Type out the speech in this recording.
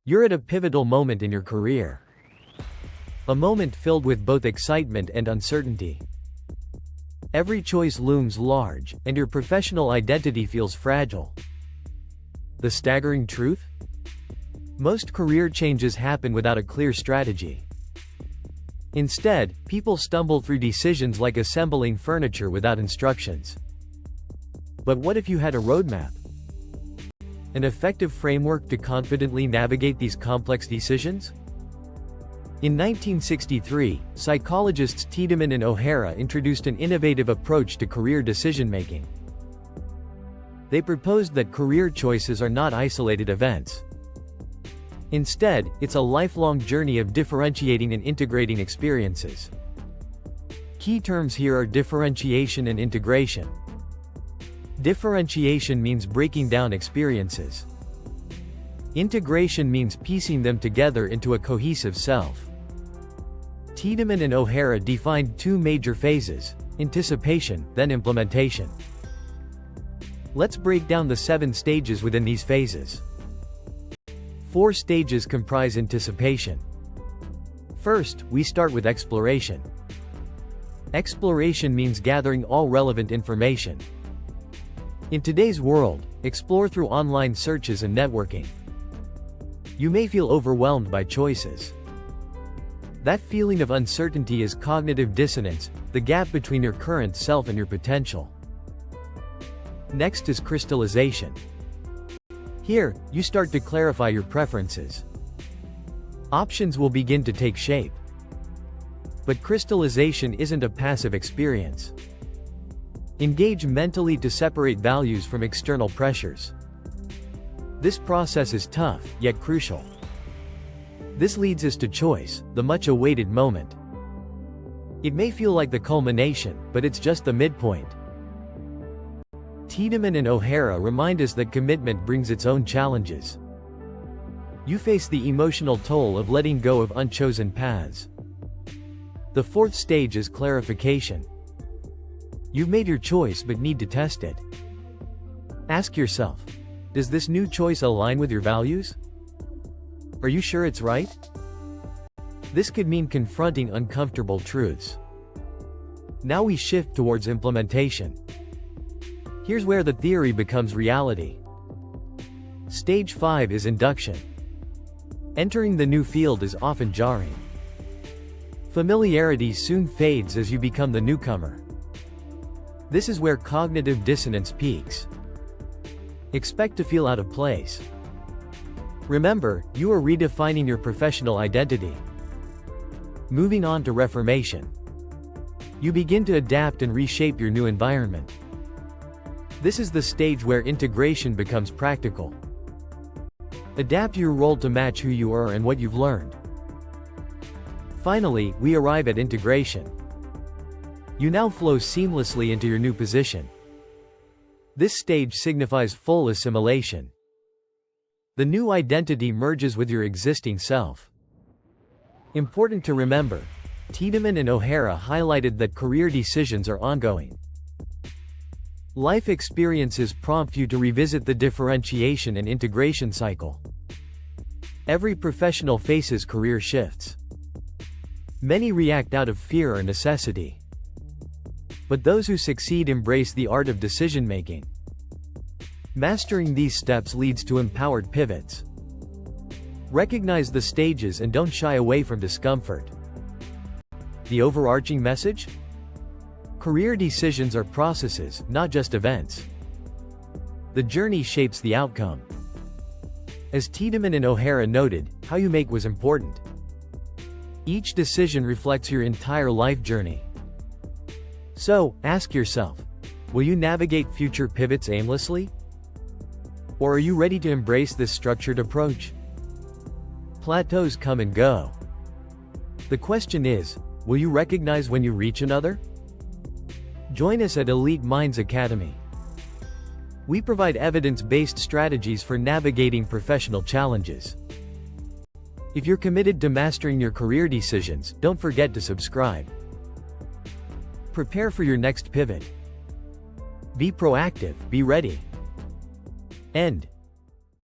You're at a pivotal moment in your career. A moment filled with both excitement and uncertainty. Every choice looms large, and your professional identity feels fragile. The staggering truth? Most career changes happen without a clear strategy. Instead, people stumble through decisions like assembling furniture without instructions. But what if you had a roadmap? An effective framework to confidently navigate these complex decisions? In 1963, psychologists Tiedeman and O'Hara introduced an innovative approach to career decision-making. They proposed that career choices are not isolated events. Instead, it's a lifelong journey of differentiating and integrating experiences. Key terms here are differentiation and integration. Differentiation means breaking down experiences. Integration means piecing them together into a cohesive self. Tiedeman and O'Hara defined two major phases: anticipation, then implementation. Let's break down the 7 stages within these phases. 4 stages comprise anticipation. First, we start with exploration. Exploration means gathering all relevant information. In today's world, explore through online searches and networking. You may feel overwhelmed by choices. That feeling of uncertainty is cognitive dissonance, the gap between your current self and your potential. Next is crystallization. Here, you start to clarify your preferences. Options will begin to take shape. But crystallization isn't a passive experience. Engage mentally to separate values from external pressures. This process is tough, yet crucial. This leads us to choice, the much-awaited moment. It may feel like the culmination, but it's just the midpoint. Tiedeman and O'Hara remind us that commitment brings its own challenges. You face the emotional toll of letting go of unchosen paths. The 4th stage is clarification. You've made your choice but need to test it. Ask yourself, does this new choice align with your values? Are you sure it's right? This could mean confronting uncomfortable truths. Now we shift towards implementation. Here's where the theory becomes reality. Stage 5 is induction. Entering the new field is often jarring. Familiarity soon fades as you become the newcomer. This is where cognitive dissonance peaks. Expect to feel out of place. Remember, you are redefining your professional identity. Moving on to reformation. You begin to adapt and reshape your new environment. This is the stage where integration becomes practical. Adapt your role to match who you are and what you've learned. Finally, we arrive at integration. You now flow seamlessly into your new position. This stage signifies full assimilation. The new identity merges with your existing self. Important to remember, Tiedeman and O'Hara highlighted that career decisions are ongoing. Life experiences prompt you to revisit the differentiation and integration cycle. Every professional faces career shifts. Many react out of fear or necessity. But those who succeed embrace the art of decision-making. Mastering these steps leads to empowered pivots. Recognize the stages and don't shy away from discomfort. The overarching message? Career decisions are processes, not just events. The journey shapes the outcome. As Tiedeman and O'Hara noted, how you make was important. Each decision reflects your entire life journey. So, ask yourself, will you navigate future pivots aimlessly? Or are you ready to embrace this structured approach? Plateaus come and go. The question is, will you recognize when you reach another? Join us at Elite Minds Academy. We provide evidence-based strategies for navigating professional challenges. If you're committed to mastering your career decisions, don't forget to subscribe. Prepare for your next pivot. Be proactive, be ready. End.